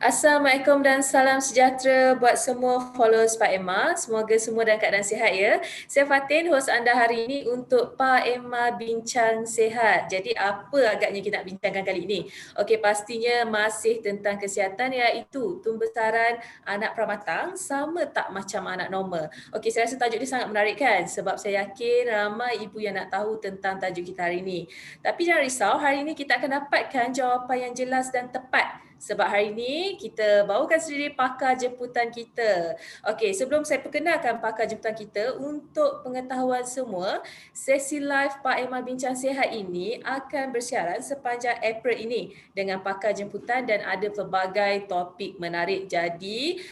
Assalamualaikum dan salam sejahtera buat semua followers Pak Emma. Semoga semua dalam keadaan sihat ya. Saya Fatin, host anda hari ini untuk Pak Emma Bincang Sihat. Jadi apa agaknya kita nak bincangkan kali ini? Okey, pastinya masih tentang kesihatan iaitu pembesaran anak pramatang sama tak macam anak normal. Okey, saya rasa tajuk ni sangat menarik kan? Sebab saya yakin ramai ibu yang nak tahu tentang tajuk kita hari ini. Tapi jangan risau, hari ini kita akan dapatkan jawapan yang jelas dan tepat. Sebab hari ini kita bawakan sendiri pakar jemputan kita. Okey, sebelum saya perkenalkan pakar jemputan kita, untuk pengetahuan semua, sesi live Pak Emma Bincang Sihat ini akan bersiaran sepanjang April ini dengan pakar jemputan dan ada pelbagai topik menarik. Jadi,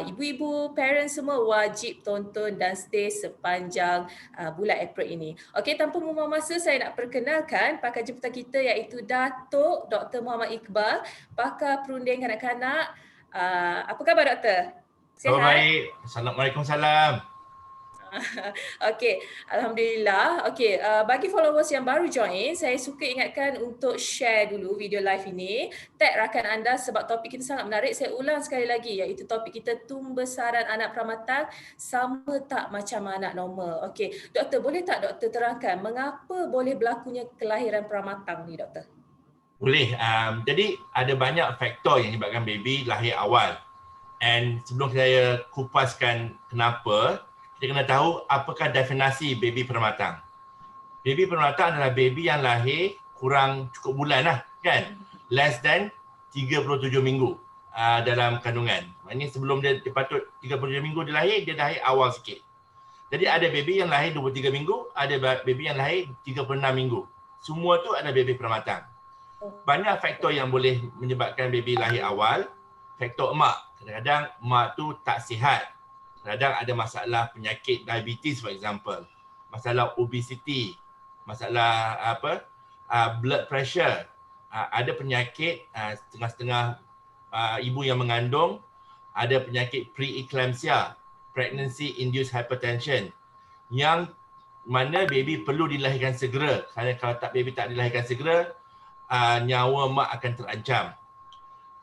ibu-ibu, parents semua wajib tonton dan stay sepanjang bulan April ini. Okey, tanpa membuang masa, saya nak perkenalkan pakar jemputan kita iaitu Datuk Dr. Muhammad Iqbal, pakar perunding kanak-kanak. Apa khabar doktor? Khabar Sihat? baik. Assalamualaikum salam. Okey, alhamdulillah. Okey, bagi followers yang baru join, saya suka ingatkan untuk share dulu video live ini, tag rakan anda sebab topik kita sangat menarik. Saya ulang sekali lagi iaitu topik kita pembesaran anak pramatang sama tak macam anak normal. Okey, doktor boleh tak doktor terangkan mengapa boleh berlakunya kelahiran pramatang ni doktor? Boleh. Jadi ada banyak faktor yang menyebabkan baby lahir awal. And sebelum saya kupaskan kenapa, kita kena tahu apakah definisi baby pramatang. Baby pramatang adalah baby yang lahir kurang cukup bulan lah, kan? Less than 37 minggu dalam kandungan. Maksudnya sebelum dia patut 37 minggu dia lahir awal sikit. Jadi ada baby yang lahir 23 minggu, ada baby yang lahir 36 minggu. Semua tu ada baby pramatang. Banyak faktor yang boleh menyebabkan baby lahir awal. Faktor emak. Kadang-kadang emak tu tak sihat. Kadang-kadang ada masalah penyakit diabetes for example. Masalah obesity. Masalah blood pressure. Ada penyakit setengah-setengah ibu yang mengandung. Ada penyakit preeclampsia. Pregnancy induced hypertension. Yang mana baby perlu dilahirkan segera. Kerana kalau baby tak dilahirkan segera, nyawa mak akan terancam.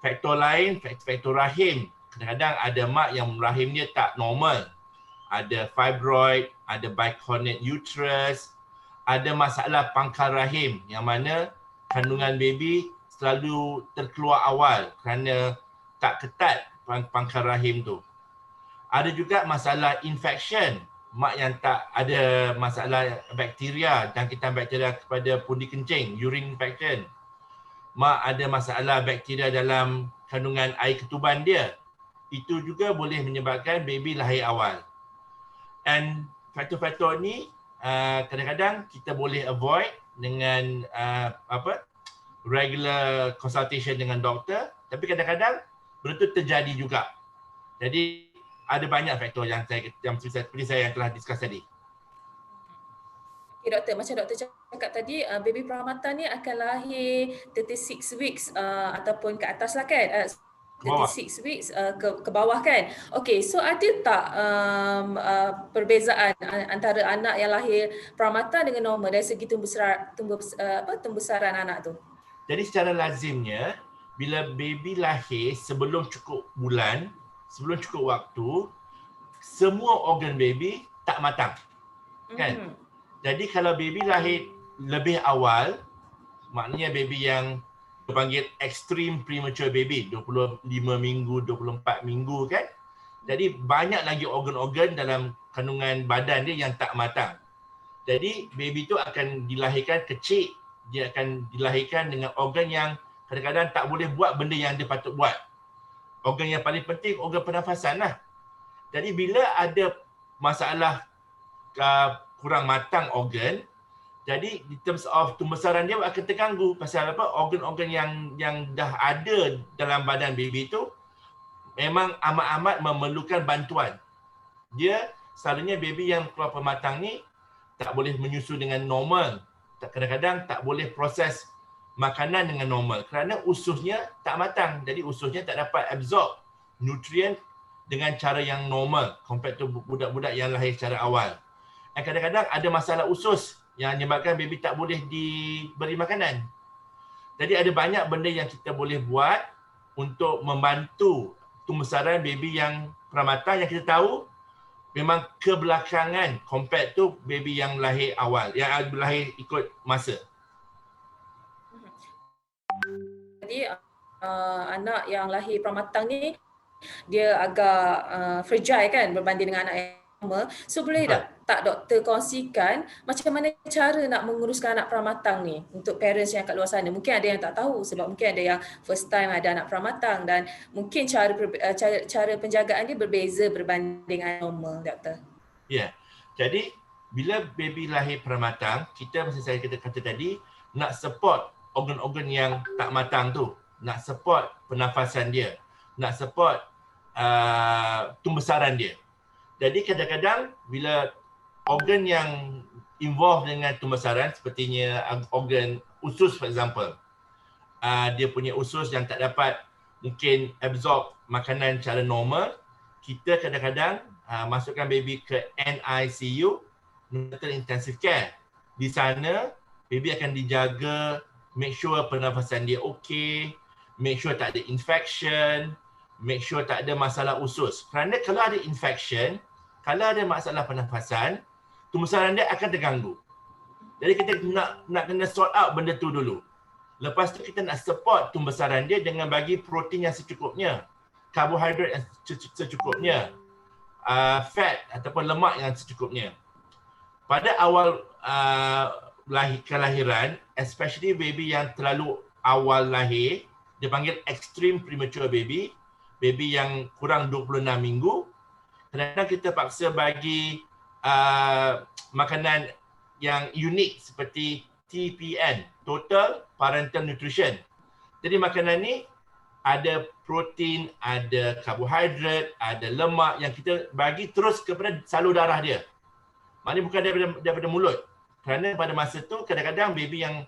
Faktor lain, faktor rahim. Kadang-kadang ada mak yang rahimnya tak normal. Ada fibroid, ada bicornate uterus, ada masalah pangkal rahim yang mana kandungan baby selalu terkeluar awal kerana tak ketat pangkal rahim tu. Ada juga masalah infection. Mak yang tak ada masalah bakteria, jangkitan bakteria kepada pundi kencing, urine infection. Mak ada masalah bakteria dalam kandungan air ketuban dia. Itu juga boleh menyebabkan baby lahir awal. And faktor-faktor ni kadang-kadang kita boleh avoid dengan regular consultation dengan doktor, tapi kadang-kadang benda tu terjadi juga. Jadi ada banyak faktor yang seperti saya yang telah discuss tadi. Okay, doktor, macam doktor cakap tadi, baby pramatang ni akan lahir 36 weeks ataupun ke atas lah kan? 36 weeks ke bawah kan? Okay, so ada tak perbezaan antara anak yang lahir pramatang dengan normal dari segi tembesaran anak tu? Jadi secara lazimnya, bila baby lahir sebelum cukup bulan, sebelum cukup waktu, semua organ baby tak matang. Kan? Jadi kalau baby lahir lebih awal, maknanya baby yang dipanggil extreme premature baby, 25 minggu, 24 minggu kan. Jadi banyak lagi organ-organ dalam kandungan badan dia yang tak matang. Jadi baby tu akan dilahirkan kecil, dia akan dilahirkan dengan organ yang kadang-kadang tak boleh buat benda yang dia patut buat. Organ yang paling penting organ pernafasan lah. Jadi bila ada masalah kurang matang organ, jadi in terms of pembesaran dia akan terganggu pasal organ-organ yang dah ada dalam badan baby tu memang amat-amat memerlukan bantuan. Dia selalunya baby yang keluar pramatang ni tak boleh menyusu dengan normal. Kadang-kadang tak boleh proses makanan dengan normal kerana ususnya tak matang. Jadi ususnya tak dapat absorb nutrien dengan cara yang normal compared to budak-budak yang lahir secara awal. Dan kadang-kadang ada masalah usus yang menyebabkan baby tak boleh diberi makanan. Jadi ada banyak benda yang kita boleh buat untuk membantu pembesaran baby yang pramatang yang kita tahu memang kebelakangan compared tu baby yang lahir awal, yang lahir ikut masa. Jadi anak yang lahir pramatang ni dia agak fragile kan berbanding dengan anak yang normal. So boleh tak doktor kongsikan macam mana cara nak menguruskan anak pramatang ni untuk parents yang kat luar sana. Mungkin ada yang tak tahu sebab mungkin ada yang first time ada anak pramatang dan mungkin cara penjagaan dia berbeza berbanding anak normal, doktor. Ya. Jadi bila baby lahir pramatang, kita macam saya kata tadi nak support organ-organ yang tak matang tu, nak support pernafasan dia, nak support pembesaran dia. Jadi kadang-kadang bila organ yang involve dengan pembesaran sepertinya organ usus for example, dia punya usus yang tak dapat mungkin absorb makanan secara normal, kita kadang-kadang masukkan baby ke NICU, Neonatal Intensive Care. Di sana baby akan dijaga, make sure pernafasan dia okey, make sure tak ada infection, make sure tak ada masalah usus. Kerana kalau ada infection, kalau ada masalah pernafasan, pembesaran dia akan terganggu. Jadi kita nak kena sort out benda tu dulu. Lepas tu kita nak support pembesaran dia dengan bagi protein yang secukupnya, karbohidrat yang secukupnya, fat ataupun lemak yang secukupnya. Pada awal kelahiran, especially baby yang terlalu awal lahir, dia panggil extreme premature baby, baby yang kurang 26 minggu, kadang-kadang kita paksa bagi makanan yang unik seperti TPN, Total Parental Nutrition. Jadi makanan ni ada protein, ada karbohidrat, ada lemak yang kita bagi terus kepada salur darah dia. Maknanya bukan daripada mulut. Kerana pada masa tu kadang-kadang baby yang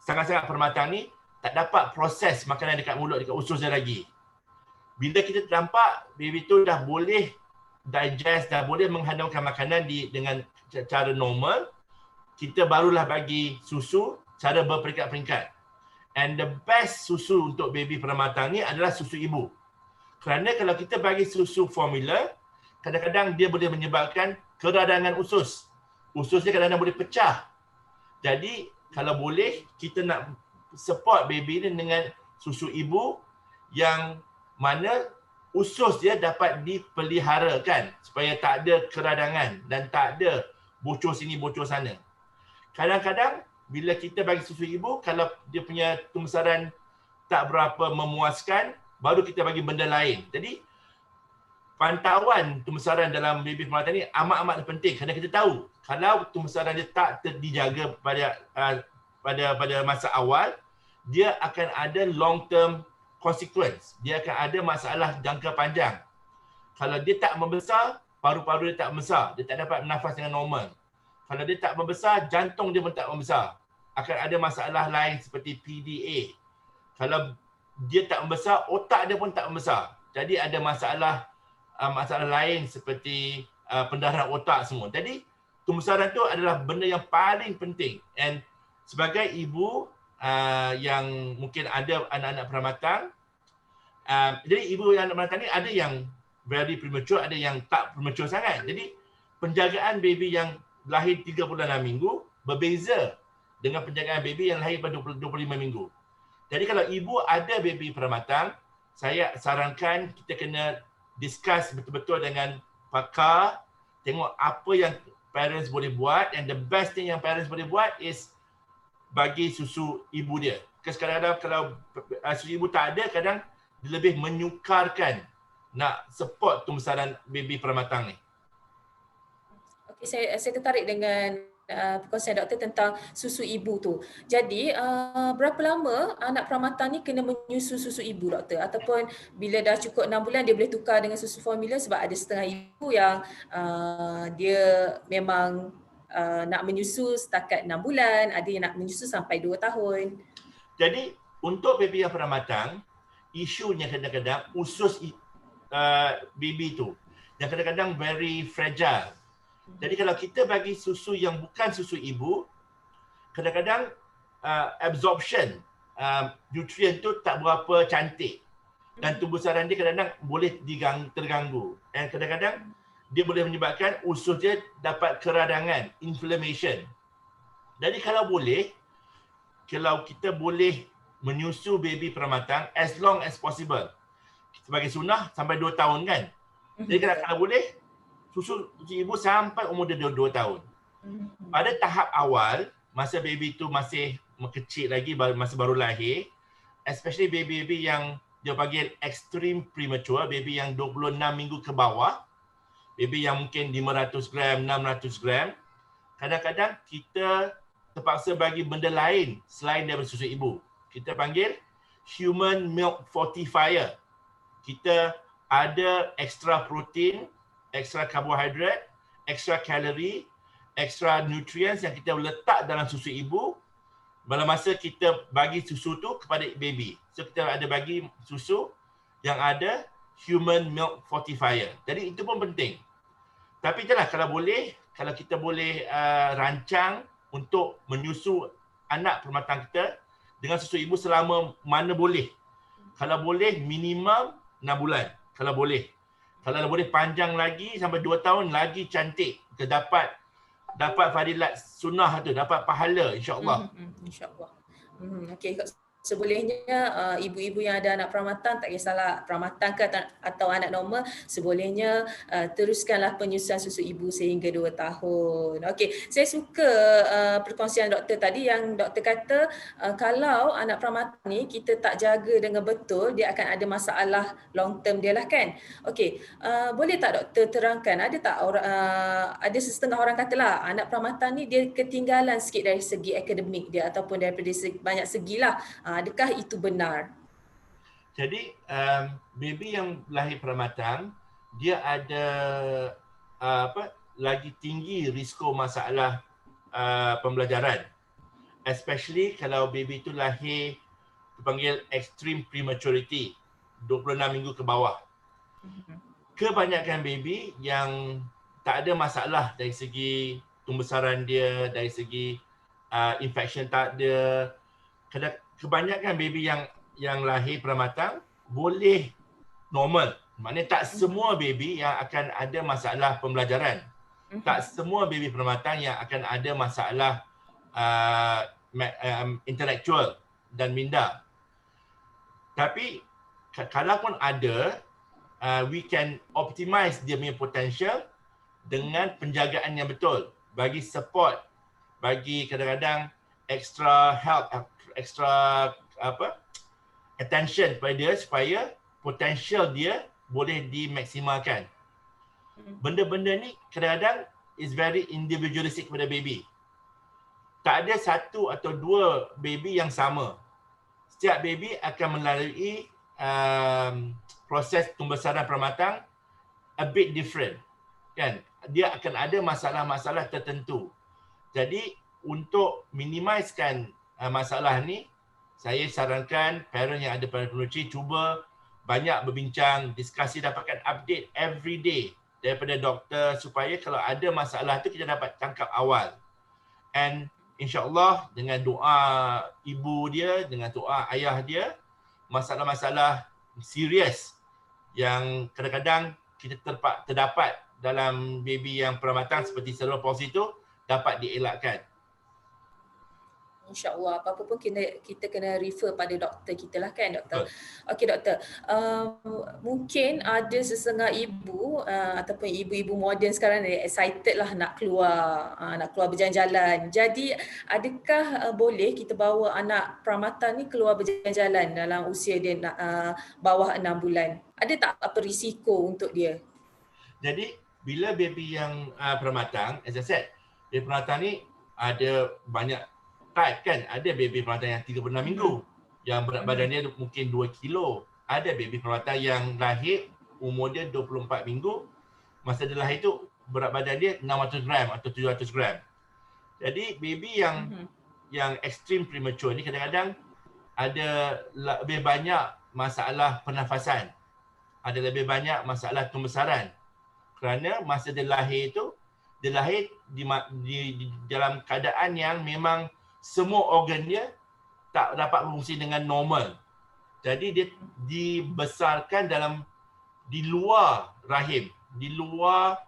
sangat-sangat pramatang ni tak dapat proses makanan dekat mulut, dekat usus dia lagi. Bila kita nampak baby tu dah boleh digest, dah boleh menghantamkan makanan dengan cara normal, kita barulah bagi susu cara berperingkat-peringkat. And the best susu untuk baby pramatang ni adalah susu ibu. Kerana kalau kita bagi susu formula, kadang-kadang dia boleh menyebabkan keradangan usus. Usus dia kadang-kadang boleh pecah. Jadi kalau boleh kita nak support baby ni dengan susu ibu yang mana usus dia dapat dipeliharakan supaya tak ada keradangan dan tak ada bocor sini bocor sana. Kadang-kadang bila kita bagi susu ibu, kalau dia punya pembesaran tak berapa memuaskan, baru kita bagi benda lain. Jadi pantauan pembesaran dalam baby pramatang ni amat-amat penting kerana kita tahu kalau pembesaran dia tak dijaga pada masa awal, dia akan ada long term consequence. Dia akan ada masalah jangka panjang. Kalau dia tak membesar, paru-paru dia tak membesar, dia tak dapat bernafas dengan normal. Kalau dia tak membesar, jantung dia pun tak membesar. Akan ada masalah lain seperti PDA. Kalau dia tak membesar, otak dia pun tak membesar. Jadi ada masalah lain seperti pendarahan otak semua. Jadi pembesaran tu adalah benda yang paling penting. And sebagai ibu yang mungkin ada anak-anak pramatang, jadi ibu yang anak pramatang ni ada yang very premature, ada yang tak premature sangat. Jadi penjagaan baby yang lahir 36 minggu berbeza dengan penjagaan baby yang lahir pada 25 minggu. Jadi kalau ibu ada baby pramatang, saya sarankan kita kena discuss betul-betul dengan pakar, tengok apa yang parents boleh buat, and the best thing yang parents boleh buat is bagi susu ibu dia. Kadang-kadang kalau susu ibu tak ada, kadang dia lebih menyukarkan nak support pembesaran baby pramatang ni. Okay, saya tertarik dengan perkongsian doktor tentang susu ibu tu. Jadi berapa lama anak pramatang ni kena menyusu susu ibu, doktor? Ataupun bila dah cukup 6 bulan dia boleh tukar dengan susu formula, sebab ada setengah ibu yang dia memang nak menyusu setakat 6 bulan, ada yang nak menyusu sampai 2 tahun. Jadi untuk baby yang pramatang, isunya kadang-kadang usus baby tu yang kadang-kadang very fragile. Jadi kalau kita bagi susu yang bukan susu ibu, kadang-kadang absorption nutrien tu tak berapa cantik. dan tumbuh saraf dia kadang-kadang boleh terganggu. Dan kadang-kadang dia boleh menyebabkan usus dia dapat keradangan, inflammation. Jadi kalau kita boleh menyusu baby peramatang as long as possible. Sebagai sunnah sampai 2 tahun kan. Jadi kalau boleh susu ibu sampai umur dia 2 tahun. Pada tahap awal, masa baby tu masih kecil lagi, masa baru lahir, especially baby-baby yang dia panggil extreme premature, baby yang 26 minggu ke bawah, baby yang mungkin 500 gram, 600 gram, kadang-kadang kita terpaksa bagi benda lain selain daripada susu ibu. Kita panggil human milk fortifier. Kita ada extra protein, extra karbohidrat, extra kalori, extra nutrients yang kita letak dalam susu ibu pada masa kita bagi susu tu kepada baby. So kita ada bagi susu yang ada human milk fortifier. Jadi itu pun penting. Tapi itulah kalau kita boleh rancang untuk menyusu anak permatang kita dengan susu ibu selama mana boleh. Kalau boleh minimum 6 bulan. Kalau boleh. Kalau boleh panjang lagi sampai 2 tahun lagi cantik. Kita dapat fadilat sunnah tu, dapat pahala insya-Allah. InsyaAllah. Okey, sebolehnya ibu-ibu yang ada anak peramatang, tak kisahlah peramatang ke atau anak normal, sebolehnya teruskanlah penyusuan susu ibu sehingga 2 tahun. Okey, saya suka perkongsian doktor tadi yang doktor kata kalau anak peramatang ni kita tak jaga dengan betul, dia akan ada masalah long term dia lah kan. Okey, boleh tak doktor terangkan, ada tak ada setengah orang katalah anak peramatang ni dia ketinggalan sikit dari segi akademik dia ataupun daripada banyak segilah. Adakah itu benar? Jadi baby yang lahir peramatang dia ada lagi tinggi risiko masalah pembelajaran, especially kalau baby itu lahir dipanggil extreme prematurity, 26 minggu ke bawah. Kebanyakan baby yang tak ada masalah dari segi pembesaran dia, dari segi infection tak ada. Kebanyakan baby yang lahir peramatang boleh normal. Maknanya tak semua baby yang akan ada masalah pembelajaran. Tak semua baby peramatang yang akan ada masalah intelektual dan minda. Tapi kalaupun ada, we can optimize dia punya potential dengan penjagaan yang betul. Bagi support, bagi kadang-kadang extra help, extra attention pada dia supaya potential dia boleh dimaksimalkan. Benda-benda ni kadang-kadang is very individualistic pada baby. Tak ada satu atau dua baby yang sama. Setiap baby akan melalui proses pembesaran peramatang a bit different. Kan? Dia akan ada masalah-masalah tertentu. Jadi untuk minimizekan masalah ni, saya sarankan parent yang ada pada pengurusi cuba banyak berbincang, diskusi, dapatkan update every day daripada doktor supaya kalau ada masalah tu kita dapat tangkap awal. And insya-Allah dengan doa ibu dia, dengan doa ayah dia, masalah-masalah serius yang kadang-kadang kita terdapat dalam baby yang peramatang seperti cerebral palsy itu dapat dielakkan. InsyaAllah, apa-apa pun kita kena refer pada doktor kita lah kan doktor. Okey doktor, mungkin ada sesengah ibu ataupun ibu-ibu moden sekarang ni excited lah nak keluar berjalan-jalan. Jadi adakah boleh kita bawa anak peramatang ni keluar berjalan-jalan dalam usia dia bawah 6 bulan? Ada tak apa risiko untuk dia? Jadi bila baby yang peramatang, as I said, baby peramatang ni ada banyak type kan. Ada baby peramatang yang 36 minggu yang berat badan dia mungkin 2 kilo. Ada baby peramatang yang lahir umur dia 24 minggu, masa dia lahir tu berat badan dia 600 gram atau 700 gram. Jadi baby yang extreme premature ni kadang-kadang ada lebih banyak masalah pernafasan, ada lebih banyak masalah pembesaran, kerana masa dia lahir tu dia lahir di dalam keadaan yang memang semua organ dia tak dapat berfungsi dengan normal. Jadi dia dibesarkan di luar rahim, di luar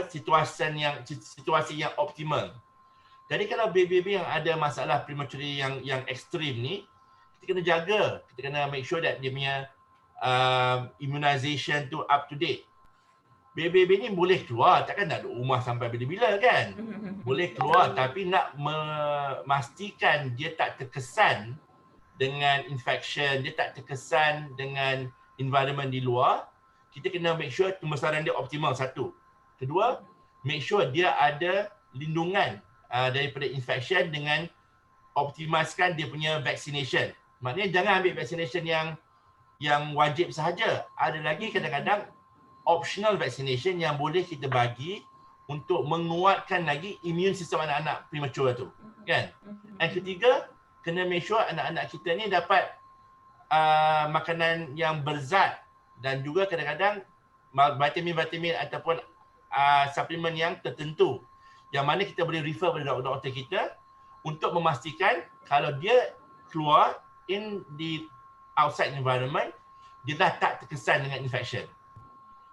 situasi yang optimal. Jadi kalau baby-baby yang ada masalah prematurity yang ekstrim ni, kita kena jaga, kita kena make sure that dia punya immunization tu up to date. Baby-baby ni boleh keluar, takkan nak duduk rumah sampai bila-bila kan? Boleh keluar, tapi nak memastikan dia tak terkesan dengan infection, dia tak terkesan dengan environment di luar, kita kena make sure pembesaran dia optimal, satu. Kedua, make sure dia ada lindungan daripada infection dengan optimiskan dia punya vaccination. Maknanya jangan ambil vaccination yang wajib sahaja. Ada lagi kadang-kadang optional vaccination yang boleh kita bagi untuk menguatkan lagi immune system anak-anak premature tu, kan? Dan ketiga, kena make sure anak-anak kita ni dapat makanan yang berzat dan juga kadang-kadang vitamin-vitamin ataupun suplemen yang tertentu yang mana kita boleh refer pada doktor kita untuk memastikan kalau dia keluar in the outside environment, dia dah tak terkesan dengan infection.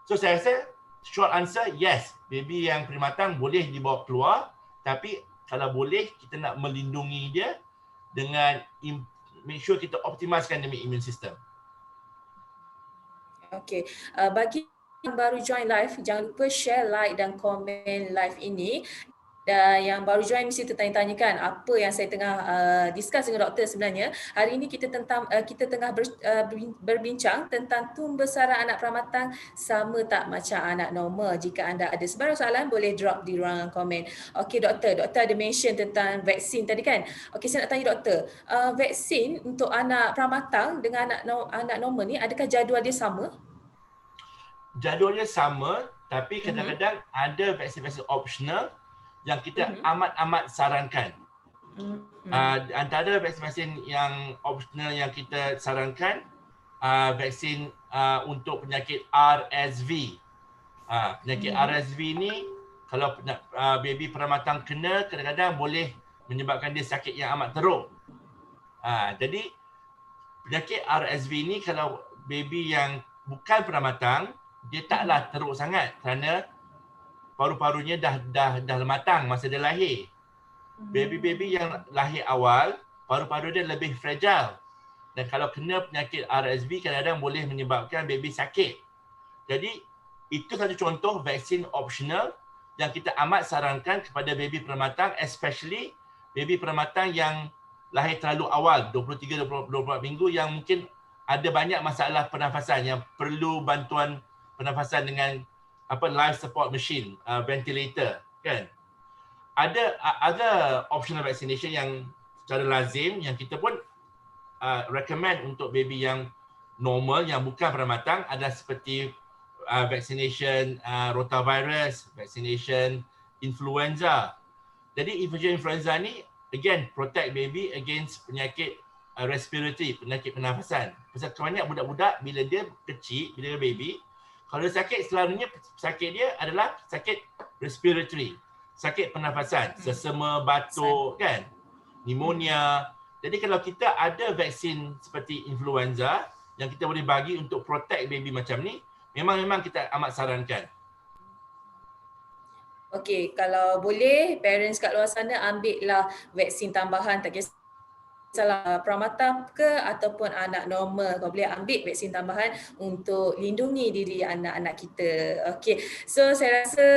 So saya rasa short answer, yes, baby yang primatang boleh dibawa keluar, tapi kalau boleh kita nak melindungi dia dengan make sure kita optimiskan demi immune system. Okey, bagi yang baru join live, jangan lupa share, like dan komen live ini. Dan yang baru join mesti tertanya-tanyakan apa yang saya tengah discuss dengan doktor sebenarnya. Hari ini kita tengah berbincang tentang pembesaran anak pramatang sama tak macam anak normal. Jika anda ada sebarang soalan boleh drop di ruangan komen. Okey doktor ada mention tentang vaksin tadi kan. Okey, saya nak tanya doktor, vaksin untuk anak pramatang dengan anak normal ni adakah jadual dia sama? Jadualnya sama, tapi kadang-kadang ada vaksin-vaksin optional yang kita amat-amat sarankan. Antara vaksin-vaksin yang optional yang kita sarankan, vaksin untuk penyakit RSV. Penyakit RSV ni kalau baby pramatang kena, kadang-kadang boleh menyebabkan dia sakit yang amat teruk. Jadi penyakit RSV ni kalau baby yang bukan pramatang, dia taklah teruk sangat kerana paru-parunya dah matang masa dia lahir. Baby-baby yang lahir awal, paru-paru dia lebih fragile. Dan kalau kena penyakit RSV, kadang-kadang boleh menyebabkan baby sakit. Jadi, itu satu contoh vaksin optional yang kita amat sarankan kepada baby pramatang, especially baby pramatang yang lahir terlalu awal, 23-24 minggu, yang mungkin ada banyak masalah pernafasan yang perlu bantuan pernafasan dengan life support machine, ventilator, kan? Ada optional vaccination yang secara lazim yang kita pun recommend untuk baby yang normal, yang bukan pramatang, ada seperti vaccination rotavirus, vaccination influenza. Jadi influenza ni again protect baby against penyakit respiratory, penyakit pernafasan. Pasal kebanyakan budak-budak bila dia kecil, bila dia baby, kalau dia sakit, selalunya sakit dia adalah sakit respiratory, sakit pernafasan, sesama, batuk, kan, pneumonia. Jadi kalau kita ada vaksin seperti influenza yang kita boleh bagi untuk protect baby macam ni, memang kita amat sarankan. Okey, kalau boleh parents kat luar sana ambillah vaksin tambahan, tak kisah salah pramatang ke ataupun anak normal, kalau boleh ambil vaksin tambahan untuk lindungi diri anak-anak kita. Okey, so saya rasa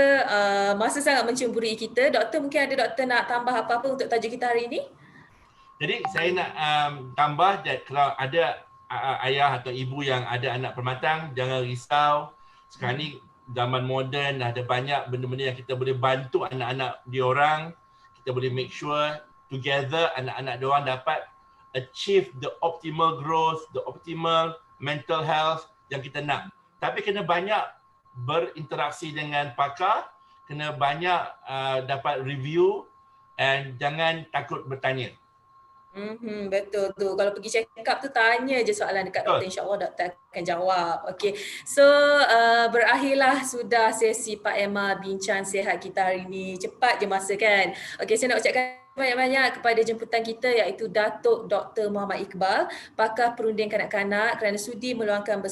masa sangat mencemburi kita. Doktor, mungkin ada doktor nak tambah apa-apa untuk tajuk kita hari ini? Jadi saya nak tambah that kalau ada ayah atau ibu yang ada anak pramatang, jangan risau. Sekarang ni zaman moden, ada banyak benda-benda yang kita boleh bantu anak-anak diorang. Kita boleh make sure together anak-anak diorang dapat achieve the optimal growth, the optimal mental health yang kita nak. Tapi kena banyak berinteraksi dengan pakar, kena banyak dapat review and jangan takut bertanya. Betul tu. Kalau pergi check up tu tanya je soalan dekat doktor, insya-Allah doktor akan jawab. Okey. So berakhirlah sudah sesi Pak Emma bincang sihat kita hari ni. Cepat je masa kan. Okey, saya nak ucapkan banyak-banyak kepada jemputan kita iaitu Datuk Dr. Muhammad Iqbal, pakar perunding kanak-kanak kerana sudi meluangkan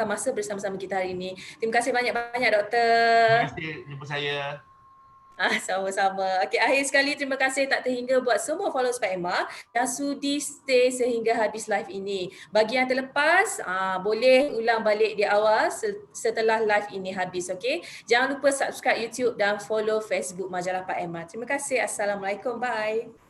masa bersama-sama kita hari ini. Terima kasih banyak-banyak doktor. Terima kasih jumpa saya. Sama-sama. Okey, akhir sekali terima kasih tak terhingga buat semua followers Pak Emma yang sudi stay sehingga habis live ini. Bagi yang terlepas, boleh ulang balik di awal setelah live ini habis, okey? Jangan lupa subscribe YouTube dan follow Facebook Majalah Pak Emma. Terima kasih. Assalamualaikum. Bye.